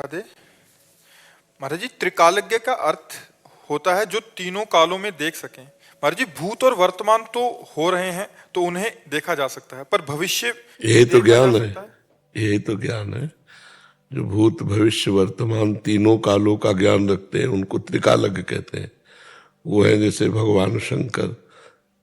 राधे। महाराज जी, त्रिकालज्ञ का अर्थ होता है जो तीनों कालों में देख सकें। महाराज जी, भूत और वर्तमान तो हो रहे हैं तो उन्हें देखा जा सकता है, पर भविष्य यही तो देखा जा ज्ञान है। सकता है? यही तो ज्ञान है। जो भूत भविष्य वर्तमान तीनों कालों का ज्ञान रखते हैं उनको त्रिकालज्ञ कहते हैं। वो है जैसे भगवान शंकर,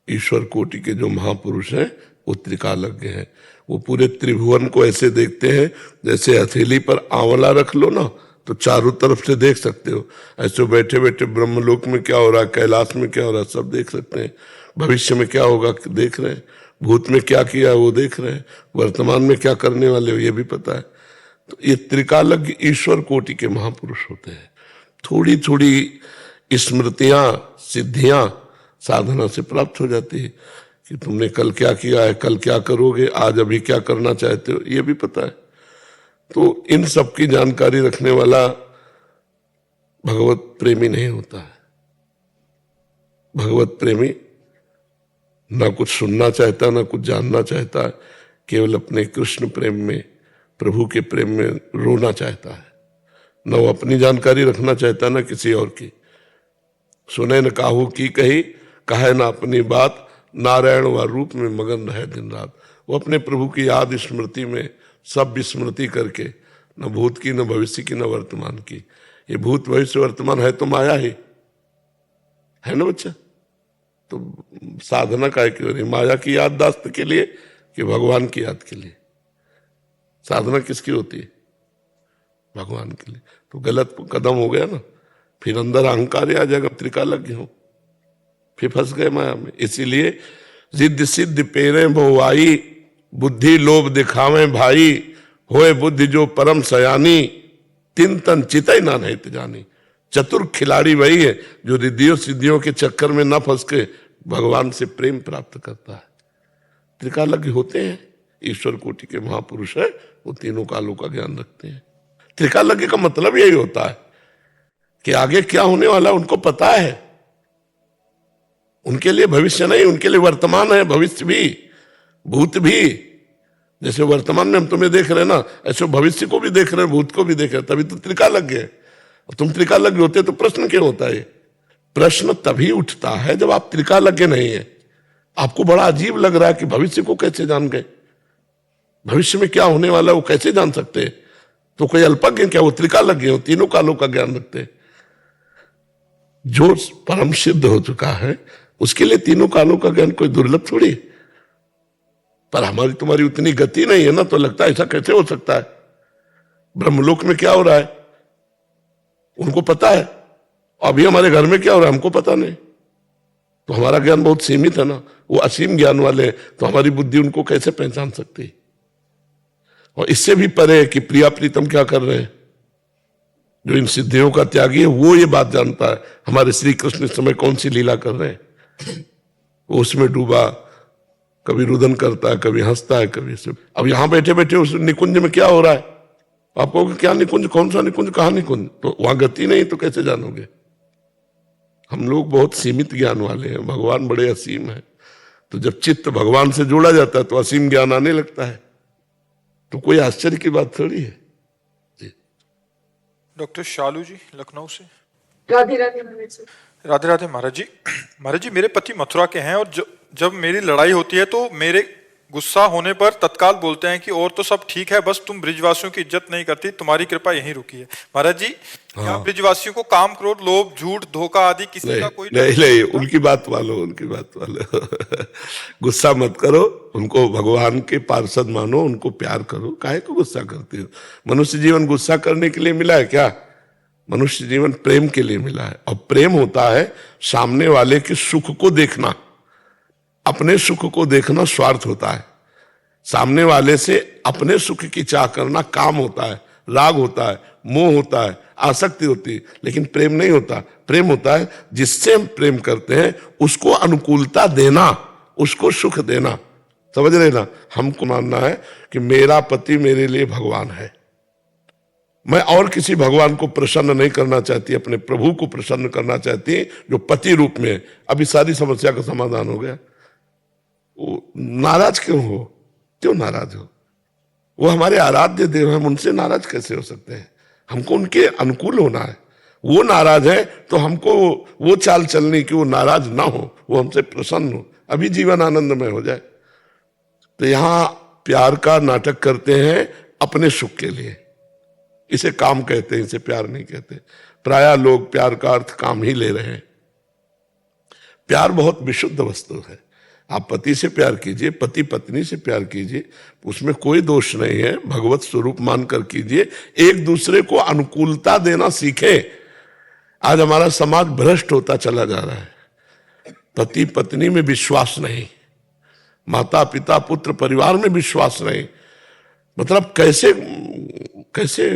ईश्वर कोटि के जो महापुरुष हैं वो त्रिकालज्ञ हैं। वो पूरे त्रिभुवन को ऐसे देखते हैं जैसे हथेली पर आंवला रख लो ना तो चारों तरफ से देख सकते हो। ऐसे बैठे बैठे ब्रह्मलोक में क्या हो रहा है, कैलाश में क्या हो रहा है, सब देख सकते हैं। भविष्य में क्या होगा देख रहे हैं, भूत में क्या किया वो देख रहे हैं, वर्तमान में क्या करने वाले हो ये भी पता है। तो ये त्रिकालज्ञ ईश्वर कोटि के महापुरुष होते हैं। थोड़ी थोड़ी स्मृतियां सिद्धियां साधना से प्राप्त हो जाती है कि तुमने कल क्या किया है, कल क्या करोगे, आज अभी क्या करना चाहते हो ये भी पता है। तो इन सब की जानकारी रखने वाला भगवत प्रेमी नहीं होता है। भगवत प्रेमी ना कुछ सुनना चाहता ना कुछ जानना चाहता है, केवल अपने कृष्ण प्रेम में, प्रभु के प्रेम में रोना चाहता है। न वो अपनी जानकारी रखना चाहता ना किसी और की। सुने न काहू की कही, कहे ना अपनी बात, नारायण व रूप में मगन रहे दिन रात। वो अपने प्रभु की याद स्मृति में सब विस्मृति करके, न भूत की न भविष्य की न वर्तमान की। ये भूत भविष्य वर्तमान है तो माया ही है ना बच्चा। तो साधना का है क्यों नहीं, माया की याददाश्त के लिए कि भगवान की याद के लिए। साधना किसकी होती है, भगवान के लिए। तो गलत कदम हो गया ना, फिर अंदर अहंकार आ जाएगा, त्रिकालज्ञ हो, फिर फंस गए माया में। इसीलिए जिद्द सिद्ध पेरे बहुआई, बुद्धि लोभ दिखावे भाई, होए बुद्धि जो परम सयानी, तिन तन चितई ना नहीं जानी। चतुर खिलाड़ी वही है जो रिद्धियों सिद्धियों के चक्कर में न फंस के भगवान से प्रेम प्राप्त करता है। त्रिकालज्ञ होते हैं, ईश्वर कोटि के महापुरुष है, वो तीनों कालों का ज्ञान रखते हैं। त्रिकालज्ञ का मतलब यही होता है कि आगे क्या होने वाला उनको पता है। उनके लिए भविष्य नहीं, उनके लिए वर्तमान है, भविष्य भी, भूत भी। जैसे वर्तमान में हम तुम्हें देख रहे हैं ना, ऐसे भविष्य को भी देख रहे हैं, भूत को भी देख रहे हैं, तभी तो त्रिकालज्ञ है। और तुम त्रिकालज्ञ होते तो प्रश्न क्यों होता है? प्रश्न तभी उठता है जब आप त्रिकालज्ञ नहीं है। आपको बड़ा अजीब लग रहा है कि भविष्य को कैसे जान गए, भविष्य में क्या होने वाला है वो कैसे जान सकते हैं? तो कोई अल्पज्ञ क्या, वो त्रिकालज्ञ हो, तीनों कालों का ज्ञान रखते हैं। जो परम सिद्ध हो चुका है उसके लिए तीनों कालों का ज्ञान कोई दुर्लभ थोड़ी है। पर हमारी तुम्हारी उतनी गति नहीं है ना, तो लगता है ऐसा कैसे हो सकता है। ब्रह्मलोक में क्या हो रहा है उनको पता है, अभी हमारे घर में क्या हो रहा है हमको पता नहीं। तो हमारा ज्ञान बहुत सीमित है ना, वो असीम ज्ञान वाले हैं, तो हमारी बुद्धि उनको कैसे पहचान सकती है। और इससे भी परे है कि प्रिया प्रीतम क्या कर रहे हैं। जो इन सिद्धियों का त्यागी है वो ये बात जानता है हमारे श्री कृष्ण इस समय कौन सी लीला कर रहे हैं। वो उसमें डूबा, कभी रुदन करता है, कभी हंसता है, कभी से। अब यहां बैठे बैठे उस निकुंज में क्या हो रहा है आप कहोगे क्या निकुंज, कौन सा निकुंज, कहां निकुंज? तो वहां गति नहीं तो कैसे जानोगे। हम लोग बहुत सीमित ज्ञान वाले हैं, भगवान बड़े असीम है। तो जब चित्त भगवान से जोड़ा जाता है तो असीम ज्ञान आने लगता है। तो कोई आश्चर्य की बात थोड़ी है। डॉक्टर शालू जी, लखनऊ से। राधे राधे महाराज जी। राधे राधे महाराज जी। महाराज जी, मेरे पति मथुरा के हैं और जब मेरी लड़ाई होती है तो मेरे गुस्सा होने पर तत्काल बोलते हैं कि और तो सब ठीक है, बस तुम ब्रिजवासियों की इज्जत नहीं करती, तुम्हारी कृपा यहीं रुकी है। महाराज जी, क्या ब्रिजवासियों को काम, क्रोध, लोभ, झूठ, धोखा आदि किसी का कोई नहीं, उनकी बात वालो, उनकी बात वालो। गुस्सा मत करो, उनको भगवान के पार्षद मानो, उनको प्यार करो। काहे को गुस्सा करते हो? मनुष्य जीवन गुस्सा करने के लिए मिला है क्या? मनुष्य जीवन प्रेम के लिए मिला है। और प्रेम होता है सामने वाले के सुख को देखना, अपने सुख को देखना स्वार्थ होता है। सामने वाले से अपने सुख की चाह करना काम होता है, राग होता है, मोह होता है, आसक्ति होती है। लेकिन प्रेम नहीं होता। प्रेम होता है जिससे हम प्रेम करते हैं उसको अनुकूलता देना, उसको सुख देना। समझ रहे ना? हमको मानना है कि मेरा पति मेरे लिए भगवान है, मैं और किसी भगवान को प्रसन्न नहीं करना चाहती, अपने प्रभु को प्रसन्न करना चाहती है जो पति रूप में है। अभी सारी समस्या का समाधान हो गया। नाराज क्यों हो? क्यों नाराज हो? वो हमारे आराध्य देव हैं, हम उनसे नाराज कैसे हो सकते हैं? हमको उनके अनुकूल होना है। वो नाराज है तो हमको वो चाल चलनी कि वो नाराज ना हो, वो हमसे प्रसन्न हो, अभी जीवन आनंदमय हो जाए। तो यहां प्यार का नाटक करते हैं अपने सुख के लिए, इसे काम कहते हैं, इसे प्यार नहीं कहते। प्रायः लोग प्यार का अर्थ काम ही ले रहे हैं। प्यार बहुत विशुद्ध वस्तु है। आप पति से प्यार कीजिए, पति पत्नी से प्यार कीजिए, उसमें कोई दोष नहीं है, भगवत स्वरूप मानकर कीजिए। एक दूसरे को अनुकूलता देना सीखे। आज हमारा समाज भ्रष्ट होता चला जा रहा है। पति पत्नी में विश्वास नहीं, माता पिता पुत्र परिवार में विश्वास नहीं। मतलब कैसे कैसे,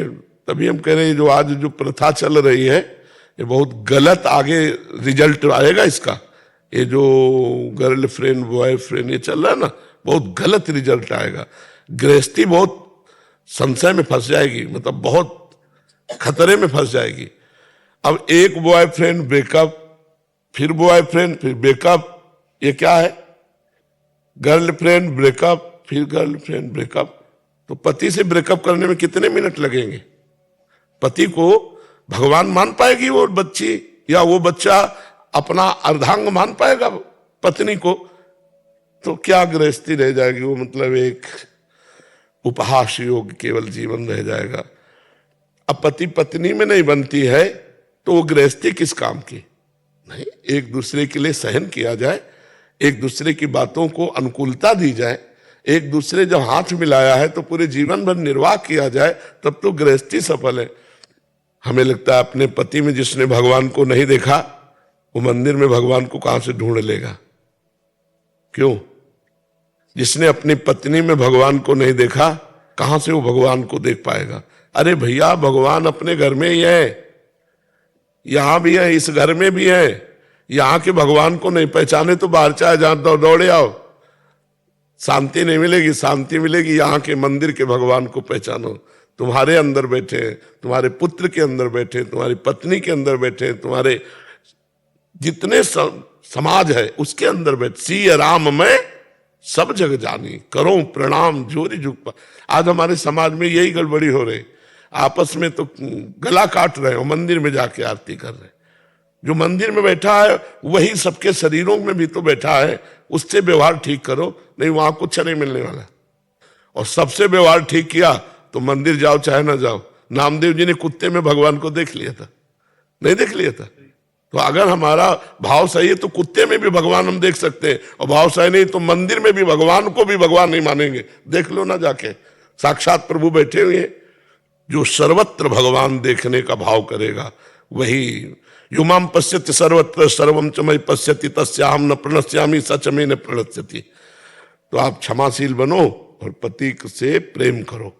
तभी हम कह रहे हैं जो आज जो प्रथा चल रही है ये बहुत गलत, आगे रिजल्ट आएगा इसका। ये जो गर्लफ्रेंड बॉयफ्रेंड ये चल रहा है ना, बहुत गलत रिजल्ट आएगा। गृहस्थी बहुत संशय में फंस जाएगी, मतलब बहुत खतरे में फंस जाएगी। अब एक बॉयफ्रेंड ब्रेकअप, फिर बॉयफ्रेंड, फिर ब्रेकअप, ये क्या है? गर्लफ्रेंड ब्रेकअप, फिर गर्लफ्रेंड ब्रेकअप। तो पति से ब्रेकअप करने में कितने मिनट लगेंगे? पति को भगवान मान पाएगी वो बच्ची, या वो बच्चा अपना अर्धांग मान पाएगा पत्नी को? तो क्या गृहस्थी रह जाएगी वो, मतलब एक उपहास योग्य केवल जीवन रह जाएगा। अब पति पत्नी में नहीं बनती है तो वो गृहस्थी किस काम की? नहीं, एक दूसरे के लिए सहन किया जाए, एक दूसरे की बातों को अनुकूलता दी जाए, एक दूसरे जब हाथ मिलाया है तो पूरे जीवन भर निर्वाह किया जाए, तब तो गृहस्थी सफल है। हमें लगता है अपने पति में जिसने भगवान को नहीं देखा वो मंदिर में भगवान को कहां से ढूंढ लेगा? क्यों? जिसने अपनी पत्नी में भगवान को नहीं देखा कहां से वो भगवान को देख पाएगा? अरे भैया, भगवान अपने घर में ही है, यहां भी है, इस घर में भी है। यहां के भगवान को नहीं पहचाने तो बाहर चाहे जहां दौड़े आओ, शांति नहीं मिलेगी। शांति मिलेगी यहां के मंदिर के भगवान को पहचानो। तुम्हारे अंदर बैठे हैं, तुम्हारे पुत्र के अंदर बैठे हैं, तुम्हारी पत्नी के अंदर बैठे हैं, तुम्हारे जितने समाज है उसके अंदर बैठ। सिय राम में सब जग जानी, करो प्रणाम जोरी झुक। आज हमारे समाज में यही गड़बड़ी हो रही, आपस में तो गला काट रहे हो, मंदिर में जाके आरती कर रहे। जो मंदिर में बैठा है वही सबके शरीरों में भी तो बैठा है, उससे व्यवहार ठीक करो, नहीं वहां कुछ नहीं मिलने वाला। और सबसे व्यवहार ठीक किया तो मंदिर जाओ चाहे ना जाओ। नामदेव जी ने कुत्ते में भगवान को देख लिया था, नहीं देख लिया था? तो अगर हमारा भाव सही है तो कुत्ते में भी भगवान हम देख सकते हैं, और भाव सही नहीं तो मंदिर में भी भगवान को भी भगवान नहीं मानेंगे। देख लो ना जाके, साक्षात प्रभु बैठे हुए हैं। जो सर्वत्र भगवान देखने का भाव करेगा वही युमाम पश्यति सर्वत्र सर्वम च मयि पश्यति तस्याहम न प्रणश्यामि सच में न प्रणश्यति। तो आप क्षमाशील बनो और पति से प्रेम करो।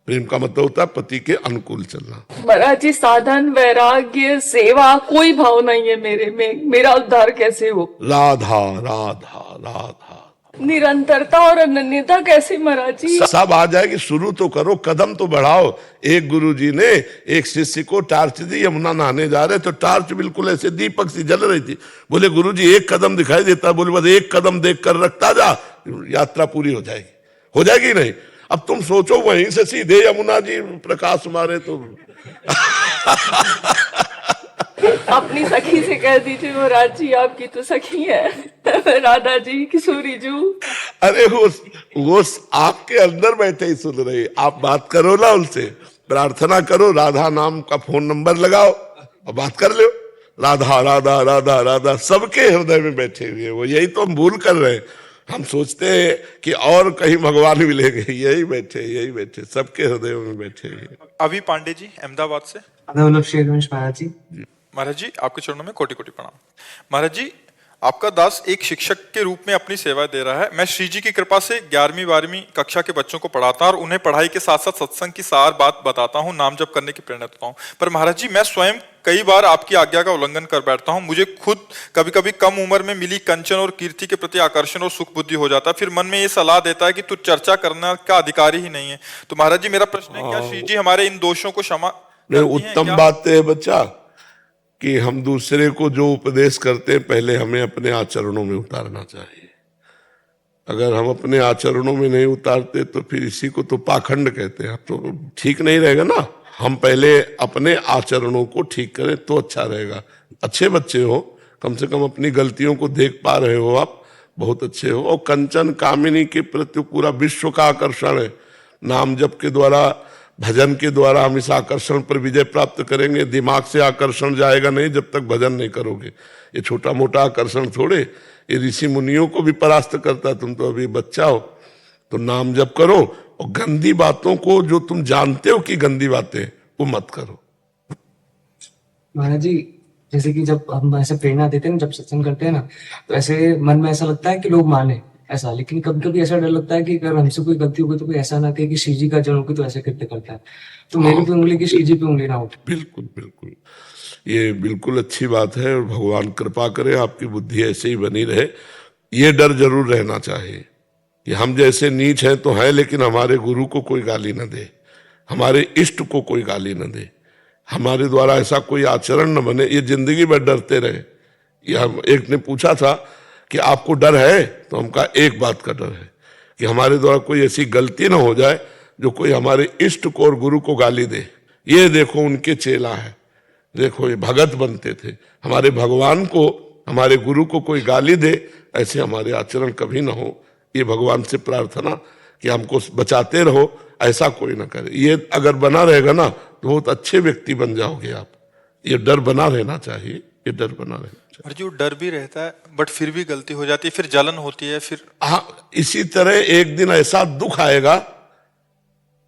प्रेम का मतलब होता है पति के अनुकूल चलना। महाराज जी, साधन वैराग्य सेवा कोई भाव नहीं है मेरे में, मेरा उद्धार कैसे हो? राधा राधा राधा, निरंतरता और अनन्यता कैसे महाराज जी? सब आ जाएगी। शुरू तो करो, कदम तो बढ़ाओ। एक गुरुजी ने एक शिष्य को टार्च दी, यमुना नहाने जा रहे तो टार्च बिल्कुल ऐसे दीपक सी जल रही थी। बोले गुरुजी एक कदम दिखाई देता? बोले बस एक कदम देख कर रखता जा, यात्रा पूरी हो जाएगी। हो जाएगी नहीं? अब तुम सोचो वहीं से सीधे यमुना जी प्रकाश मारे तो अपनी सखी से कह दीजिए महाराज जी, आपकी तो सखी है राधा जी, किशोरी जू। अरे वो आपके अंदर बैठे ही सुन रहे, आप बात करो ना उनसे, प्रार्थना करो, राधा नाम का फोन नंबर लगाओ और बात कर लो। राधा राधा राधा राधा सबके हृदय में बैठे हुए, वो यही तो हम भूल कर रहे हैं। हम सोचते हैं कि और कहीं भगवान मिलेंगे, यही बैठे सबके हृदय में बैठे हुए। अभी पांडे जी अहमदाबाद से। श्री रमेश महाराज जी। महाराज जी आपके चरणों में कोटि कोटि प्रणाम। महाराज जी, आपका दास एक शिक्षक के रूप में अपनी सेवा दे रहा है। मैं श्री जी की कृपा से 11वीं 12वीं कक्षा के बच्चों को पढ़ाता हूं और उन्हें पढ़ाई के साथ साथ सत्संग की सार बात बताता हूं, नाम जप करने की प्रेरणा देता हूं। पर महाराज जी, मैं स्वयं कई बार आपकी आज्ञा का उल्लंघन कर बैठता हूं। मुझे खुद कभी कभी कम उम्र में मिली कंचन और कीर्ति के प्रति आकर्षण और सुख बुद्धि हो जाता है। फिर मन में ये सलाह देता है कि तू चर्चा करना का अधिकारी ही नहीं है। तो महाराज जी, मेरा प्रश्न है, क्या श्री जी हमारे इन दोषों को क्षमा करती हैं? उत्तम बात है बच्चा कि हम दूसरे को जो उपदेश करते हैं पहले हमें अपने आचरणों में उतारना चाहिए। अगर हम अपने आचरणों में नहीं उतारते तो फिर इसी को तो पाखंड कहते हैं। तो ठीक नहीं रहेगा ना। हम पहले अपने आचरणों को ठीक करें तो अच्छा रहेगा। अच्छे बच्चे हो, कम से कम अपनी गलतियों को देख पा रहे हो, आप बहुत अच्छे हो। और कंचन कामिनी के प्रति पूरा विश्व का आकर्षण है। नाम जप के द्वारा, भजन के द्वारा हम इस आकर्षण पर विजय प्राप्त करेंगे। दिमाग से आकर्षण जाएगा नहीं जब तक भजन नहीं करोगे। ये छोटा मोटा आकर्षण थोड़े, ये ऋषि मुनियों को भी परास्त करता है। तुम तो अभी बच्चा हो, तो नाम जप करो और गंदी बातों को, जो तुम जानते हो कि गंदी बातें, वो मत करो। महाराज जी, जैसे कि जब हम ऐसे प्रेरणा देते हैं ना, जब सत्संग करते हैं ना, तो ऐसे मन में ऐसा लगता है कि लोग माने ऐसा, लेकिन कभी कभी ऐसा डर लगता है कि अगर हमसे कोई गलती हो गई तो कोई ऐसा ना कहे कि श्री जी का जन होगी तो ऐसे कृत्य करता है, तो मेरे पे उंगली की श्री जी पे उंगली ना उठे। बिल्कुल बिल्कुल, ये बिल्कुल अच्छी बात है। और भगवान कृपा करे आपकी बुद्धि ऐसे ही बनी रहे। ये डर जरूर रहना चाहिए कि हम जैसे नीच हैं तो हैं, लेकिन हमारे गुरु को कोई गाली न दे, हमारे इष्ट को कोई गाली न दे, हमारे द्वारा ऐसा कोई आचरण न बने। ये जिंदगी भर डरते रहे। ये हम, एक ने पूछा था कि आपको डर है, तो हम कहा एक बात का डर है कि हमारे द्वारा कोई ऐसी गलती ना हो जाए जो कोई हमारे इष्ट को और गुरु को गाली दे। ये देखो उनके चेला है, देखो ये भगत बनते थे, हमारे भगवान को, हमारे गुरु को कोई गाली दे, ऐसे हमारे आचरण कभी ना हो। ये भगवान से प्रार्थना कि हमको बचाते रहो, ऐसा कोई ना करे। ये अगर बना रहेगा ना तो बहुत अच्छे व्यक्ति बन जाओगे आप। ये डर बना रहना चाहिए, ये डर बना रहना चाहिए। महाराज जी, वो डर भी रहता है बट फिर भी गलती हो जाती है, फिर जलन होती है, फिर हाँ, इसी तरह एक दिन ऐसा दुख आएगा,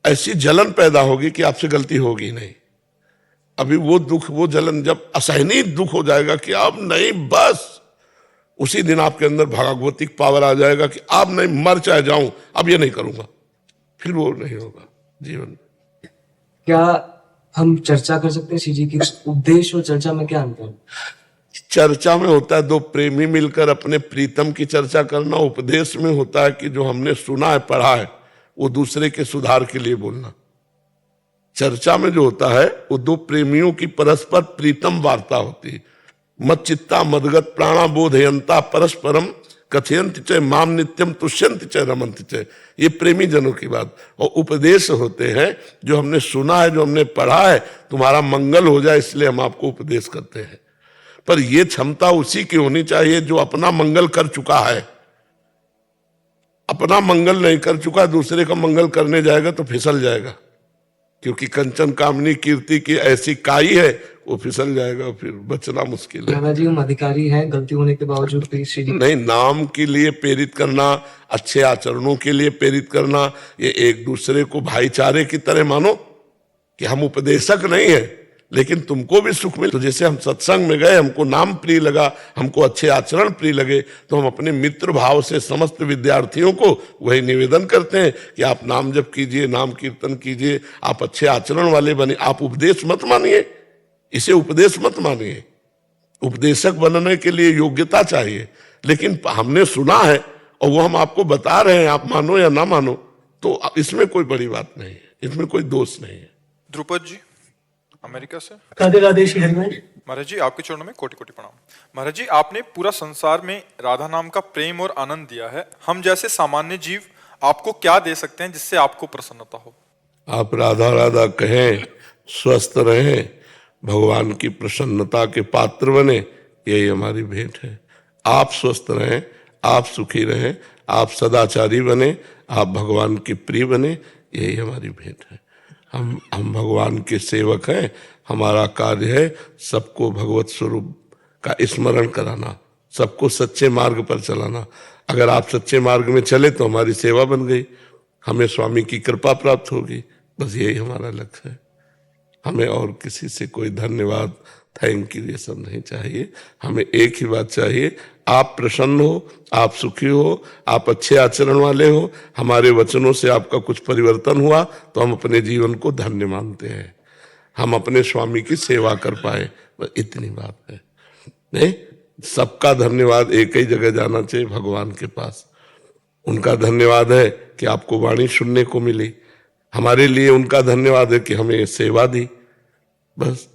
ऐसी जलन पैदा होगी कि आपसे गलती होगी नहीं। अभी वो दुख, वो जलन जब असहनीय दुख हो जाएगा कि अब नहीं, बस उसी दिन आपके अंदर भागवतिक पावर आ जाएगा कि अब नहीं, मर चाहे जाऊं, अब ये नहीं करूंगा। फिर वो नहीं होगा जीवन में। क्या हम चर्चा कर सकते हैं श्री जी की उपदेश और चर्चा में क्या अंतर है? चर्चा में होता है दो प्रेमी मिलकर अपने प्रीतम की चर्चा करना। उपदेश में होता है कि जो हमने सुना है, पढ़ा है, वो दूसरे के सुधार के लिए बोलना। चर्चा में जो होता है वो दो प्रेमियों की परस्पर प्रीतम वार्ता होती है। मत चित्ता मदगत प्राणा बोधयंता परस्परम कथयंत च माम नित्यम तुष्यंत च रमंत च। ये प्रेमी जनों की बात। और उपदेश होते हैं जो हमने सुना है, जो हमने पढ़ा है, तुम्हारा मंगल हो जाए इसलिए हम आपको उपदेश करते हैं। पर यह क्षमता उसी की होनी चाहिए जो अपना मंगल कर चुका है। अपना मंगल नहीं कर चुका, दूसरे का मंगल करने जाएगा तो फिसल जाएगा, क्योंकि कंचन कामनी कीर्ति की ऐसी काई है, वो फिसल जाएगा, फिर बचना मुश्किल है। दादाजी, हम अधिकारी हैं, गलती होने के बावजूद भी श्री जी नहीं, नाम के लिए प्रेरित करना, अच्छे आचरणों के लिए प्रेरित करना, ये एक दूसरे को भाईचारे की तरह मानो कि हम उपदेशक नहीं है लेकिन तुमको भी सुख मिले। तो जैसे हम सत्संग में गए, हमको नाम प्रिय लगा, हमको अच्छे आचरण प्रिय लगे, तो हम अपने मित्र भाव से समस्त विद्यार्थियों को वही निवेदन करते हैं कि आप नाम जप कीजिए, नाम कीर्तन कीजिए, आप अच्छे आचरण वाले बने। आप उपदेश मत मानिए, इसे उपदेश मत मानिए। उपदेशक बनने के लिए योग्यता चाहिए, लेकिन हमने सुना है और वो हम आपको बता रहे हैं, आप मानो या ना मानो, तो इसमें कोई बड़ी बात नहीं है, इसमें कोई दोष नहीं है। ध्रुपद जी अमेरिका से। राधे राधे श्री हरिवंश। महाराज जी, आपके चरणों में कोटि कोटि प्रणाम। महाराज जी, आपने पूरा संसार में राधा नाम का प्रेम और आनंद दिया है। हम जैसे सामान्य जीव आपको क्या दे सकते हैं जिससे आपको प्रसन्नता हो? आप राधा राधा कहें, स्वस्थ रहें, भगवान की प्रसन्नता के पात्र बने, यही हमारी भेंट है। आप स्वस्थ रहें, आप सुखी रहें, आप सदाचारी बने, आप भगवान के प्रिय बने, यही हमारी भेंट है। हम भगवान के सेवक हैं। हमारा कार्य है सबको भगवत स्वरूप का स्मरण कराना, सबको सच्चे मार्ग पर चलाना। अगर आप सच्चे मार्ग में चले तो हमारी सेवा बन गई, हमें स्वामी की कृपा प्राप्त होगी। बस यही हमारा लक्ष्य है। हमें और किसी से कोई धन्यवाद, थैंक यू, ये सब नहीं चाहिए। हमें एक ही बात चाहिए, आप प्रसन्न हो, आप सुखी हो, आप अच्छे आचरण वाले हो, हमारे वचनों से आपका कुछ परिवर्तन हुआ तो हम अपने जीवन को धन्य मानते हैं, हम अपने स्वामी की सेवा कर पाए, बस इतनी बात है। नहीं, सबका धन्यवाद एक ही जगह जाना चाहिए, भगवान के पास। उनका धन्यवाद है कि आपको वाणी सुनने को मिली, हमारे लिए उनका धन्यवाद है कि हमें सेवा दी। बस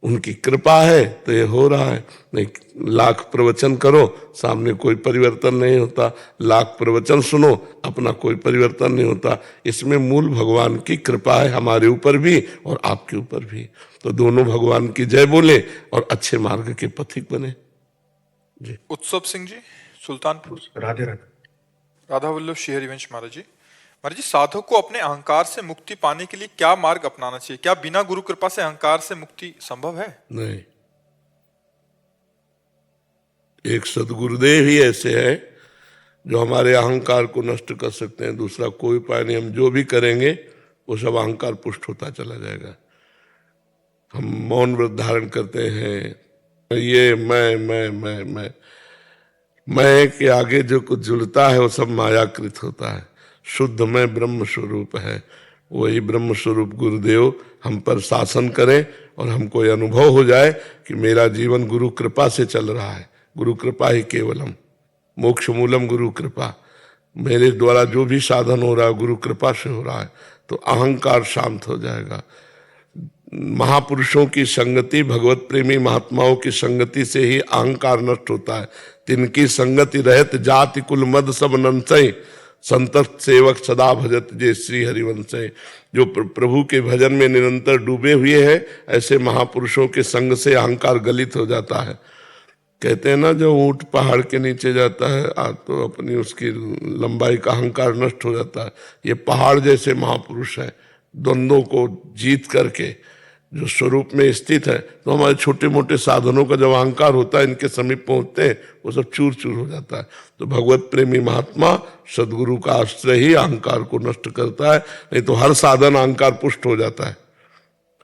उनकी कृपा है तो ये हो रहा है। नहीं, लाख प्रवचन करो सामने कोई परिवर्तन नहीं होता, लाख प्रवचन सुनो अपना कोई परिवर्तन नहीं होता। इसमें मूल भगवान की कृपा है हमारे ऊपर भी और आपके ऊपर भी। तो दोनों भगवान की जय बोले और अच्छे मार्ग के पथिक बने। उत्सव सिंह जी, सुल्तानपुर। राधे राधे। राधा वल्लभ श्री हरिवंश महाराज जी। महाराज जी, साधक को अपने अहंकार से मुक्ति पाने के लिए क्या मार्ग अपनाना चाहिए? क्या बिना गुरु कृपा से अहंकार से मुक्ति संभव है? नहीं, एक सदगुरुदेव ही ऐसे है जो हमारे अहंकार को नष्ट कर सकते हैं, दूसरा कोई उपाय नहीं। हम जो भी करेंगे वो सब अहंकार पुष्ट होता चला जाएगा। हम मौन व्रत धारण करते हैं, ये मैं के आगे जो कुछ जुड़ता है वो सब मायाकृत होता है। शुद्ध में ब्रह्म स्वरूप है, वही ब्रह्म स्वरूप गुरुदेव हम पर शासन करें और हमको ये अनुभव हो जाए कि मेरा जीवन गुरु कृपा से चल रहा है। गुरु कृपा ही केवलम, मोक्ष मूलम गुरु कृपा। मेरे द्वारा जो भी साधन हो रहा है गुरु कृपा से हो रहा है, तो अहंकार शांत हो जाएगा। महापुरुषों की संगति, भगवत प्रेमी महात्माओं की संगति से ही अहंकार नष्ट होता है। तिनकी संगति रहत जाति कुल मद सब नंसय, संतत सेवक सदा भजत जे श्री हरिवंशय। जो प्रभु के भजन में निरंतर डूबे हुए हैं, ऐसे महापुरुषों के संग से अहंकार गलित हो जाता है। कहते हैं ना, जो ऊंट पहाड़ के नीचे जाता है तो अपनी उसकी लंबाई का अहंकार नष्ट हो जाता है। ये पहाड़ जैसे महापुरुष है, द्वंद्वों को जीत करके जो स्वरूप में स्थित है। तो हमारे छोटे मोटे साधनों का जब अहंकार होता है, इनके समीप पहुंचते हैं, वो सब चूर चूर हो जाता है। तो भगवत प्रेमी महात्मा सदगुरु का आश्रय ही अहंकार को नष्ट करता है। नहीं तो हर साधन अहंकार पुष्ट हो जाता है,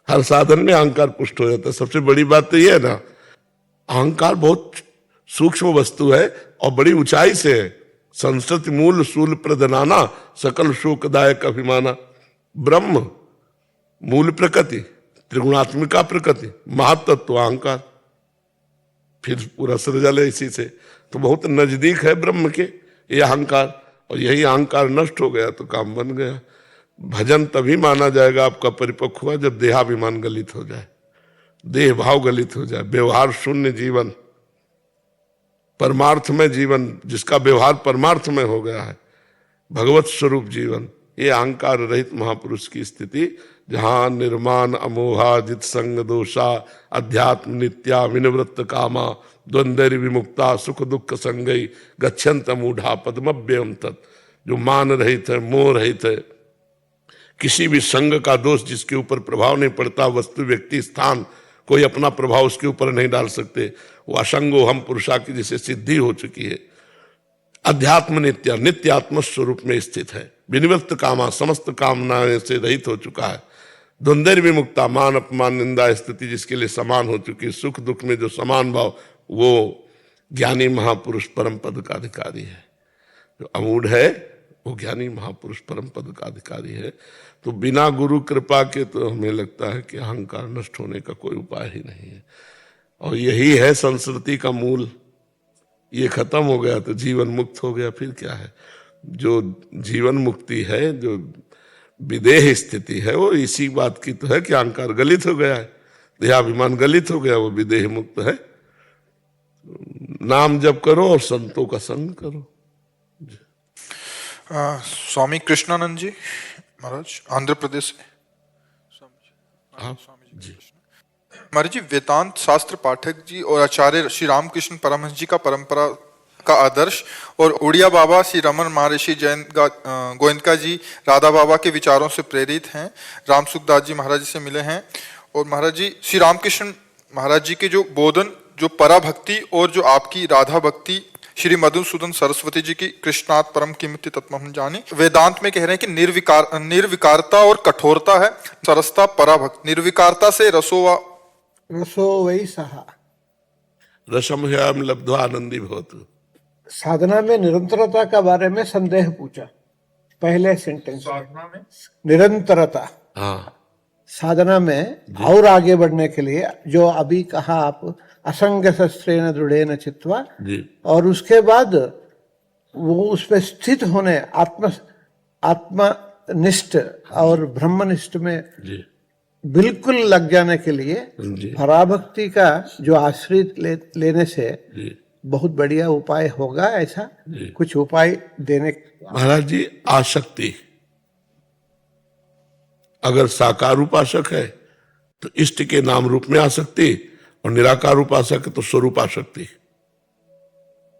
हर साधन में अहंकार पुष्ट हो जाता है। सबसे बड़ी बात तो ये है ना, अहंकार बहुत सूक्ष्म वस्तु है और बड़ी ऊंचाई से है। संस्कृति मूल सूल प्रदनाना, सकल शोकदायक अभिमाना। ब्रह्म मूल प्रकृति, त्रिगुणात्मिका प्रकृति, महातत्व अहंकार, फिर पूरा सृजल है इसी से। तो बहुत नजदीक है ब्रह्म के ये अहंकार, और यही अहंकार नष्ट हो गया तो काम बन गया। भजन तभी माना जाएगा आपका परिपक्व हुआ जब देहाभिमान गलित हो जाए, देह भाव गलित हो जाए, व्यवहार शून्य जीवन, परमार्थ में जीवन, जिसका व्यवहार परमार्थ में हो गया है, भगवत स्वरूप जीवन। ये अहंकार रहित महापुरुष की स्थिति, जहां निर्माण अमोहा जित संग दोषा, अध्यात्म नित्या विनिवृत्त कामा, द्वंद्व विमुक्ता सुख दुख संगई, गच्छन्त मूढ़ा पद्मभ्यम तत्। जो मान रहित है, मोह रहित है, किसी भी संग का दोष जिसके ऊपर प्रभाव नहीं पड़ता, वस्तु व्यक्ति स्थान कोई अपना प्रभाव उसके ऊपर नहीं डाल सकते, वो असंगो हम पुरुषा की जिसे सिद्धि हो चुकी है। अध्यात्म नित्य, नित्य आत्म स्वरूप में स्थित है। विनिवृत्त कामा, समस्त कामनाएं से रहित हो चुका है। द्वंद्व विमुक्ता, मान अपमान निंदा स्थिति जिसके लिए समान हो चुकी है। सुख दुख में जो समान भाव, वो ज्ञानी महापुरुष परम पद का अधिकारी है। जो अमूढ़ है वो ज्ञानी महापुरुष परम पद का अधिकारी है। तो बिना गुरु कृपा के तो हमें लगता है कि अहंकार नष्ट होने का कोई उपाय ही नहीं है। और यही है संस्कृति का मूल। ये खत्म हो गया तो जीवन मुक्त हो गया, फिर क्या है? जो जीवन मुक्ति है, जो विदेह स्थिति है, वो इसी बात की तो है कि अहंकार गलित हो गया है, देहाभिमान गलित हो गया, वो विदेह मुक्त है। नाम जप करो और संतों का संग करो। स्वामी कृष्णानंद जी महाराज, आंध्र प्रदेश से। महाराज जी, वेदांत शास्त्र पाठक जी और आचार्य श्री रामकृष्ण परमहंस जी का परंपरा का आदर्श और उड़िया बाबा श्री रमन महर्षि जैन गोविंदका जी राधा बाबा के विचारों से प्रेरित हैं। राम सुखदास जी महाराज जी से मिले हैं। और महाराज जी, श्री रामकृष्ण महाराज जी के जो बोधन, जो पराभक्ति और जो आपकी राधा भक्ति, श्री मधुसूदन सरस्वती जी की कृष्णात् परम किमिति तत्म हम जाने, वेदांत में कह रहे हैं कि निर्विकारता और कठोरता है, सरसता पराभक्ति। निर्विकारता से रसो वै सहा, रसम ह्याम लब्ध्वा आनंदी भवतु। साधना में निरंतरता का बारे में संदेह पूछा पहले सेंटेंस में। निरंतरता, हाँ, साधना में और आगे बढ़ने के लिए जो अभी कहा आप, असंग शस्त्रेण दृढ़ेन चित्वा, और उसके बाद वो उस पर स्थित होने, आत्मनिष्ठ और ब्रह्मनिष्ठ में बिल्कुल लग जाने के लिए जी पराभक्ति का जो आश्रित लेने से जी बहुत बढ़िया उपाय होगा, ऐसा जी। कुछ उपाय देने। महाराज जी, आसक्ति अगर साकार उपासक है तो इष्ट के नाम रूप में आसक्ति, और निराकार उपासक है तो स्वरूप आसक्ति।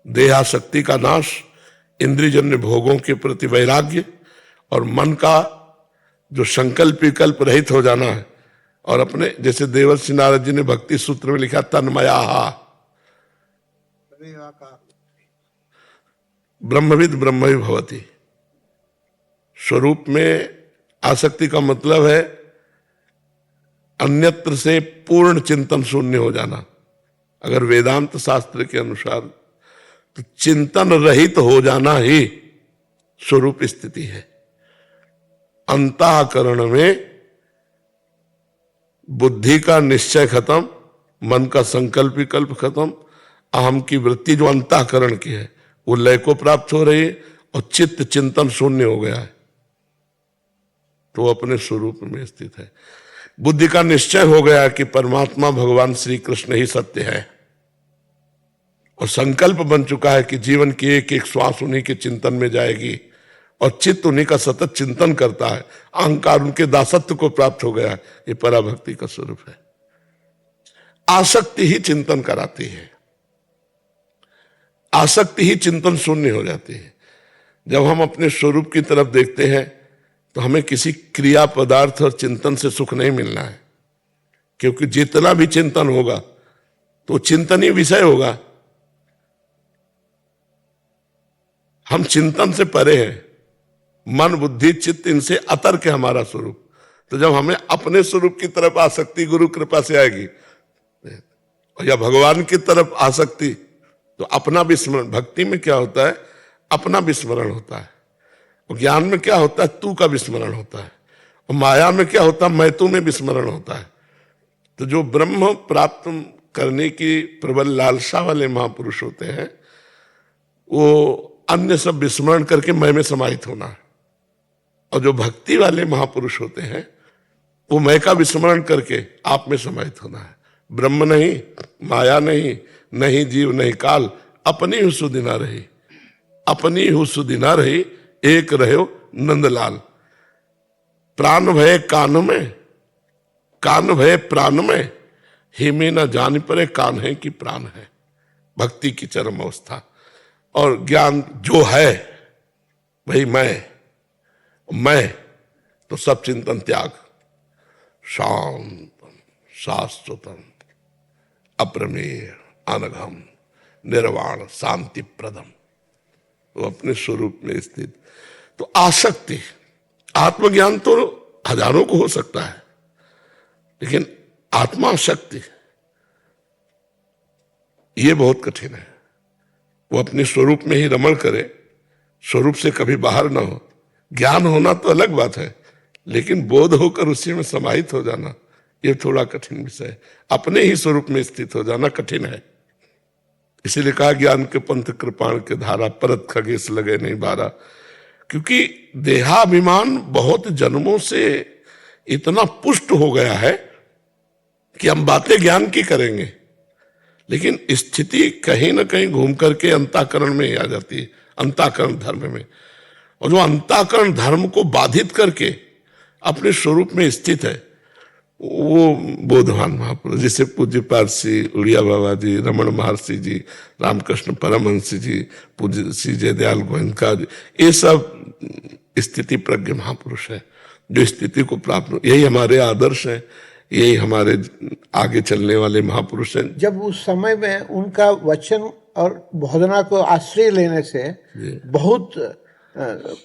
देहासक्ति का नाश, इंद्रियजन्य भोगों के प्रति वैराग्य, और मन का जो संकल्प विकल्प रहित हो जाना है। और अपने जैसे देवर्षि नारद जी ने भक्ति सूत्र में लिखा, तन्मया ब्रह्मविद ब्रह्म भवति। स्वरूप में आसक्ति का मतलब है अन्यत्र से पूर्ण चिंतन शून्य हो जाना। अगर वेदांत शास्त्र के अनुसार तो चिंतन रहित हो जाना ही स्वरूप स्थिति है। अंतःकरण में बुद्धि का निश्चय खत्म, मन का संकल्प विकल्प खत्म, अहम की वृत्ति जो अंतःकरण की है वो लय को प्राप्त हो रही है, और चित्त चिंतन शून्य हो गया है, तो वो अपने स्वरूप में स्थित है। बुद्धि का निश्चय हो गया कि परमात्मा भगवान श्री कृष्ण ही सत्य है, और संकल्प बन चुका है कि जीवन की एक एक श्वास उन्हीं के चिंतन में जाएगी, और चित्त उन्हीं का सतत चिंतन करता है। अहंकार उनके दासत्व को प्राप्त हो गया है। ये पराभक्ति का स्वरूप है। आसक्ति ही चिंतन कराती है, आसक्ति ही चिंतन शून्य हो जाती है। जब हम अपने स्वरूप की तरफ देखते हैं तो हमें किसी क्रिया पदार्थ और चिंतन से सुख नहीं मिलना है, क्योंकि जितना भी चिंतन होगा तो चिंतन ही विषय होगा। हम चिंतन से परे हैं, मन बुद्धि चित्त इनसे अतर्क है हमारा स्वरूप। तो जब हमें अपने स्वरूप की तरफ आसक्ति गुरु कृपा से आएगी, या भगवान की तरफ आसक्ति, तो अपना विस्मरण। भक्ति में क्या होता है? अपना विस्मरण होता है। और ज्ञान में क्या होता है? तू का विस्मरण होता है। और माया में क्या होता है? मैं तू में विस्मरण होता है। तो जो ब्रह्म प्राप्त करने की प्रबल लालसा वाले महापुरुष होते हैं, वो अन्य सब विस्मरण करके मैं में समाहित होना है। और जो भक्ति वाले महापुरुष होते हैं, वो मैं का विस्मरण करके आप में समाहित होना है। ब्रह्म नहीं, माया नहीं, नहीं जीव नहीं काल, अपनी ही सुदिना रही, अपनी ही सुदिना रही, एक रहो नंदलाल। प्राण भय कान में, कान भय प्राण में, ही में न जान पड़े कान है कि प्राण है। भक्ति की चरम अवस्था। और ज्ञान जो है वही मैं तो सब चिंतन त्याग, शांतम शाश्वतम अप्रमेय अनघम निर्वाण शांति प्रदम, वो अपने स्वरूप में स्थित। तो आसक्ति, आत्मज्ञान तो हजारों को हो सकता है, लेकिन आत्मा शक्ति ये बहुत कठिन है। वो अपने स्वरूप में ही रमण करे, स्वरूप से कभी बाहर ना हो। ज्ञान होना तो अलग बात है, लेकिन बोध होकर उसी में समाहित हो जाना ये थोड़ा कठिन विषय है। अपने ही स्वरूप में स्थित हो जाना कठिन है। इसीलिए कहा ज्ञान के पंथ कृपाण के धारा, परत खगेश लगे नहीं बारा। क्योंकि देहाभिमान बहुत जन्मों से इतना पुष्ट हो गया है कि हम बातें ज्ञान की करेंगे, लेकिन स्थिति कहीं ना कहीं घूम करके अंतःकरण में ही आ जाती है, अंतःकरण धर्म में। और जो अंतःकरण धर्म को बाधित करके अपने स्वरूप में स्थित है, वो बोधवान महापुरुष, जैसे पूज्य पारसी उड़िया बाबा जी, रमण महर्षि जी, रामकृष्ण परमहंस जी, पूज्य श्री जयदयाल गोयनका जी, ये सब स्थिति प्रज्ञ महापुरुष है जो स्थिति को प्राप्त। यही हमारे आदर्श हैं, यही हमारे आगे चलने वाले महापुरुष हैं। जब उस समय में उनका वचन और बोधना को आश्रय लेने से बहुत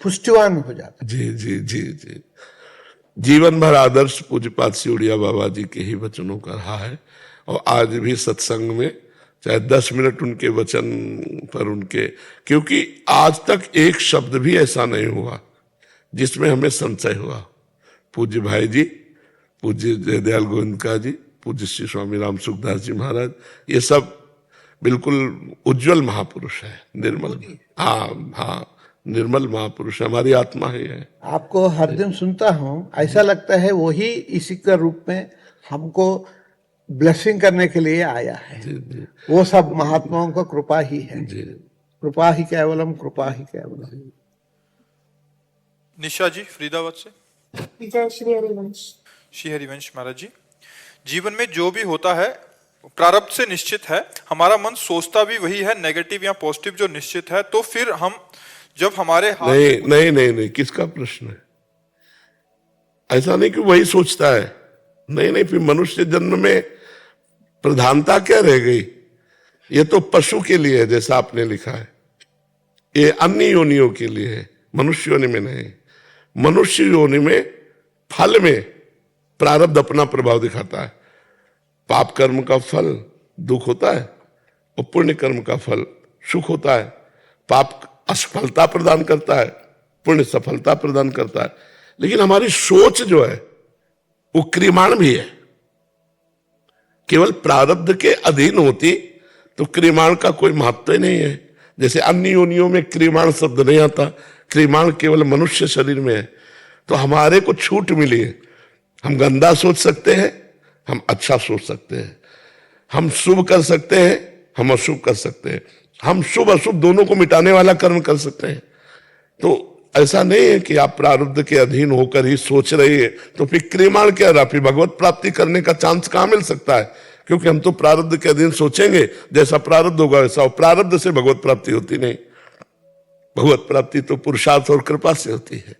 पुष्टिवान हो जाता। जी जी जी जी। जीवन भर आदर्श पूज्यपाद श्री उड़िया बाबा जी के ही वचनों का रहा है। और आज भी सत्संग में चाहे 10 मिनट उनके वचन पर उनके, क्योंकि आज तक एक शब्द भी ऐसा नहीं हुआ जिसमें हमें संशय हुआ। पूज्य भाई जी, पूज्य जयदयाल गोविंदका जी, पूज्य श्री स्वामी राम सुखदास जी महाराज, ये सब बिल्कुल उज्जवल महापुरुष है, निर्मल। हाँ हाँ, निर्मल महापुरुष हमारी आत्मा ही है। आपको हर दिन सुनता हूँ, ऐसा लगता है वही इसी के रूप में हमको ब्लेसिंग करने के लिए आया है। जी जी वो सब महात्माओं का कृपा ही है। जी। कृपा ही केवलम, कृपा ही केवलम। निशा जी फरीदाबाद से। जय श्री हरिवंश। श्री हरिवंश महाराज जी, जीवन में जो भी होता है प्रारब्ध से निश्चित है, हमारा मन सोचता भी वही है, नेगेटिव या पॉजिटिव जो निश्चित है, तो फिर हम जब हमारे हाथ नहीं नहीं नहीं नहीं, किसका प्रश्न है? ऐसा नहीं कि वही सोचता है, नहीं नहीं, फिर मनुष्य जन्म में प्रधानता क्या रह गई? ये तो पशु के लिए है जैसा आपने लिखा है, ये अन्य योनियों के लिए है, मनुष्य योनि में नहीं। मनुष्य योनि में फल में प्रारब्ध अपना प्रभाव दिखाता है। पाप कर्म का फल दुख होता है और पुण्य कर्म का फल सुख होता है। पाप असफलता प्रदान करता है, पुण्य सफलता प्रदान करता है। लेकिन हमारी सोच जो है वो क्रियमाण भी है। केवल प्रारब्ध के अधीन होती तो क्रियमाण का कोई महत्व ही नहीं है। जैसे अन्य योनियों में क्रियमाण शब्द नहीं आता, क्रियमाण केवल मनुष्य शरीर में है। तो हमारे को छूट मिली है, हम गंदा सोच सकते हैं, हम अच्छा सोच सकते हैं, हम शुभ कर सकते हैं, हम अशुभ कर सकते हैं, हम शुभ अशुभ दोनों को मिटाने वाला कर्म कर सकते हैं। तो ऐसा नहीं है कि आप प्रारब्ध के अधीन होकर ही सोच रही है तो फिर क्रियमाण क्या रहा, फिर भगवत प्राप्ति करने का चांस कहां मिल सकता है? क्योंकि हम तो प्रारब्ध के अधीन सोचेंगे, जैसा प्रारब्ध होगा वैसा। प्रारब्ध से भगवत प्राप्ति होती नहीं, भगवत प्राप्ति तो पुरुषार्थ और कृपा से होती है।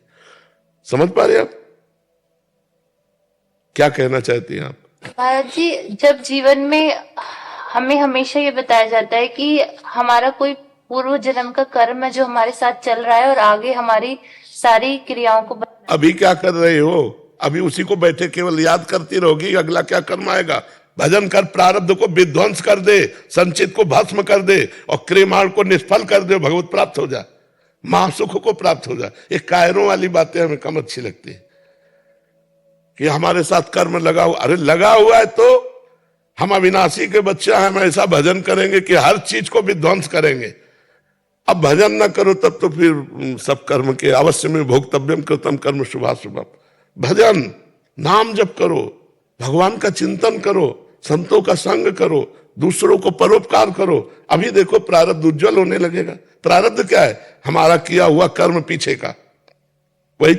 समझ पा रहे आप क्या कहना चाहती हैं आप? महाराज जी, जब जीवन में हमें हमेशा ये बताया जाता है कि हमारा कोई पूर्व जन्म का कर्म है जो हमारे साथ चल रहा है और आगे हमारी सारी क्रियाओं को अभी क्या कर रहे हो? अभी उसी को बैठे केवल याद करती रहोगी, अगला क्या कर्म आएगा? भजन कर, प्रारब्ध को विध्वंस कर दे, संचित को भस्म कर दे और क्रियमाण को निष्फल कर दे, भगवत प्राप्त हो जा, महासुख को प्राप्त हो जा। ये कायरों वाली बातें हमें कम अच्छी लगती है कि हमारे साथ कर्म लगा हुआ। अरे लगा हुआ है तो हम अविनाशी के बच्चे हैं, हम ऐसा भजन करेंगे कि हर चीज को विध्वंस करेंगे। अब भजन ना करो तब तो फिर सब कर्म के अवश्य में भोक्तव्यम कृतम कर्म शुभाशुभम। भजन, नाम जप करो, भगवान का चिंतन करो, संतों का संग करो, दूसरों को परोपकार करो। अभी देखो प्रारब्ध उज्जवल होने लगेगा। प्रारब्ध क्या है? हमारा किया हुआ कर्म पीछे का।